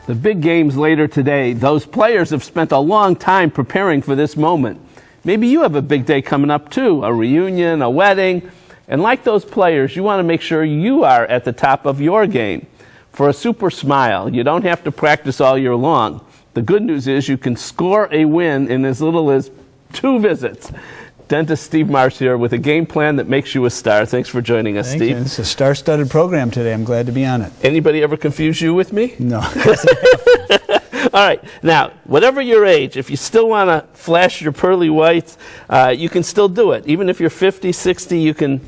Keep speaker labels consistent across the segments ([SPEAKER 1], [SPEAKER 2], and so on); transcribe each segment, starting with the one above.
[SPEAKER 1] The big game's later today. Those players have spent a long time preparing for this moment. Maybe you have a big day coming up too, a reunion, a wedding. And like those players, you want to make sure you are at the top of your game. For a super smile, you don't have to practice all year long. The good news is you can score a win in as little as 2 visits. Dentist Steve Marsh here with a game plan that makes you a star. Thanks for joining us, Steve.
[SPEAKER 2] It's a star-studded program today. I'm glad to be on it.
[SPEAKER 1] Anybody ever confuse you with me?
[SPEAKER 2] No.
[SPEAKER 1] All right. Now, whatever your age, if you still want to flash your pearly whites, you can still do it. Even if you're 50, 60, you can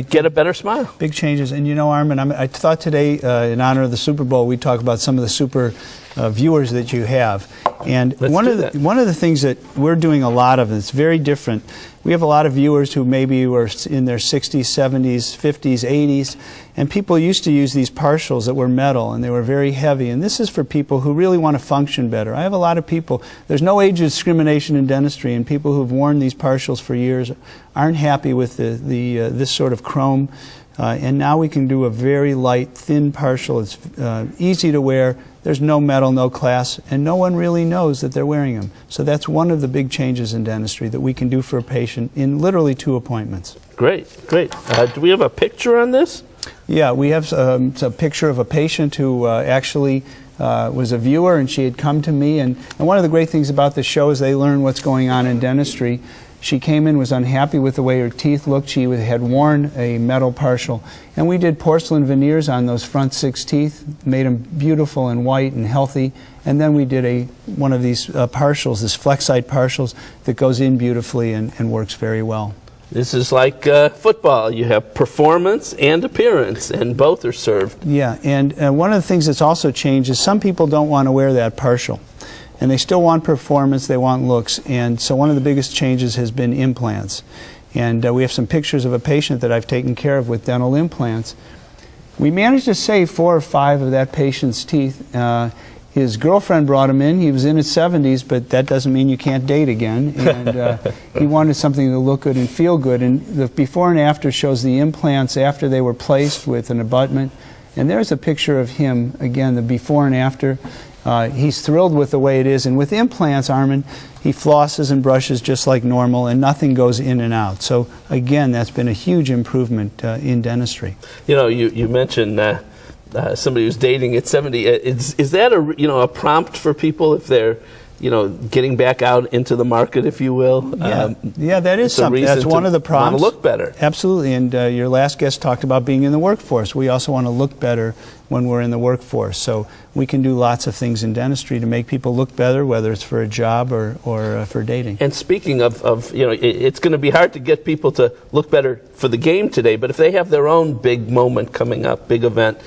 [SPEAKER 1] get a better smile.
[SPEAKER 2] Big changes. And you know, Armin, I thought today, in honor of the Super Bowl, we'd talk about some of the super viewers that you have. And one of the things that we're doing a lot of, it's very different. We have a lot of viewers who maybe were in their 60s, 70s, 50s, 80s, and people used to use these partials that were metal, and they were very heavy. And this is for people who really want to function better. I have a lot of people, there's no age discrimination in dentistry, and people who've worn these partials for years aren't happy with this sort of chrome. And now we can do a very light, thin partial. It's easy to wear. There's no metal, no class, and no one really knows that they're wearing them. So that's one of the big changes in dentistry that we can do for a patient in literally 2 appointments.
[SPEAKER 1] Great, great. Do we have a picture on this?
[SPEAKER 2] Yeah, we have a picture of a patient who actually was a viewer, and she had come to me. And one of the great things about this show is they learn what's going on in dentistry. She came in, was unhappy with the way her teeth looked. She had worn a metal partial. And we did porcelain veneers on those front 6 teeth, made them beautiful and white and healthy. And then we did one of these partials, this Flexite partials, that goes in beautifully and works very well.
[SPEAKER 1] This is like football. You have performance and appearance, and both are served.
[SPEAKER 2] Yeah, and one of the things that's also changed is some people don't want to wear that partial. And they still want performance, they want looks. And so one of the biggest changes has been implants. And we have some pictures of a patient that I've taken care of with dental implants. We managed to save 4 or 5 of that patient's teeth. His girlfriend brought him in. He was in his 70s, but that doesn't mean you can't date again. And he wanted something to look good and feel good. And the before and after shows the implants after they were placed with an abutment. And there's a picture of him, again, the before and after. He's thrilled with the way it is. And with implants, Armin, he flosses and brushes just like normal, and nothing goes in and out. So, again, that's been a huge improvement in dentistry.
[SPEAKER 1] You know, you mentioned somebody who's dating at 70. Is that a prompt for people if they're getting back out into the market, if you will?
[SPEAKER 2] Yeah, that is something. That's one of the prompts.
[SPEAKER 1] Want to look better.
[SPEAKER 2] Absolutely. And your last guest talked about being in the workforce. We also want to look better when we're in the workforce. So we can do lots of things in dentistry to make people look better, whether it's for a job or for dating.
[SPEAKER 1] And speaking of it's going to be hard to get people to look better for the game today, but if they have their own big moment coming up, big event,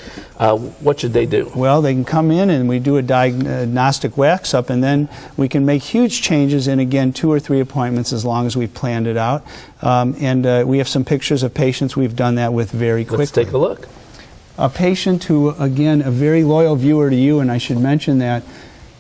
[SPEAKER 1] what should they do?
[SPEAKER 2] Well, they can come in and we do a diagnostic wax up, and then we can make huge changes in, again, 2 or 3 appointments as long as we've planned it out. We have some pictures of patients we've done that with very quickly.
[SPEAKER 1] Let's take a look.
[SPEAKER 2] A patient who, again, a very loyal viewer to you, and I should mention that,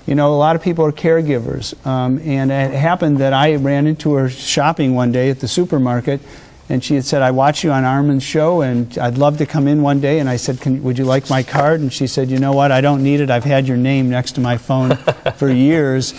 [SPEAKER 2] a lot of people are caregivers. And it happened that I ran into her shopping one day at the supermarket, and she had said, I watch you on Armin's show, and I'd love to come in one day. And I said, would you like my card? And she said, you know what, I don't need it. I've had your name next to my phone for years.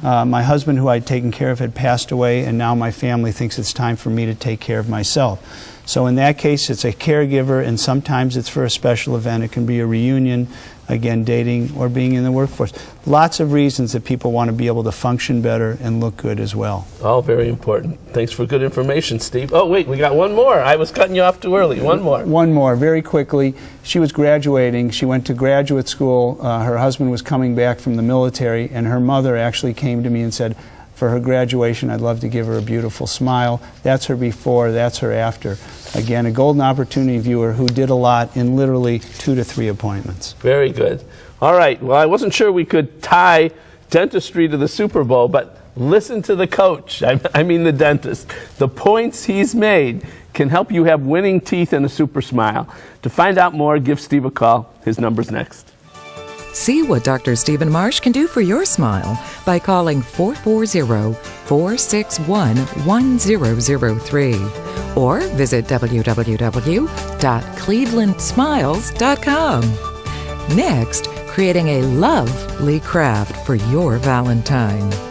[SPEAKER 2] My husband, who I'd taken care of, had passed away, and now my family thinks it's time for me to take care of myself. So in that case, it's a caregiver, and sometimes it's for a special event. It can be a reunion, again, dating, or being in the workforce. Lots of reasons that people want to be able to function better and look good as well.
[SPEAKER 1] All very important. Thanks for good information, Steve. Oh, wait, we got one more. I was cutting you off too early. One more.
[SPEAKER 2] One more, very quickly. She was graduating. She went to graduate school. Her husband was coming back from the military, and her mother actually came to me and said, for her graduation, I'd love to give her a beautiful smile. That's her before, that's her after. Again, a golden opportunity viewer who did a lot in literally 2 to 3 appointments.
[SPEAKER 1] Very good. All right, well, I wasn't sure we could tie dentistry to the Super Bowl, but listen to the coach, I mean the dentist. The points he's made can help you have winning teeth and a super smile. To find out more, give Steve a call. His number's next.
[SPEAKER 3] See what Dr. Stephen Marsh can do for your smile by calling 440-461-1003 or visit www.clevelandsmiles.com. Next, creating a lovely craft for your Valentine.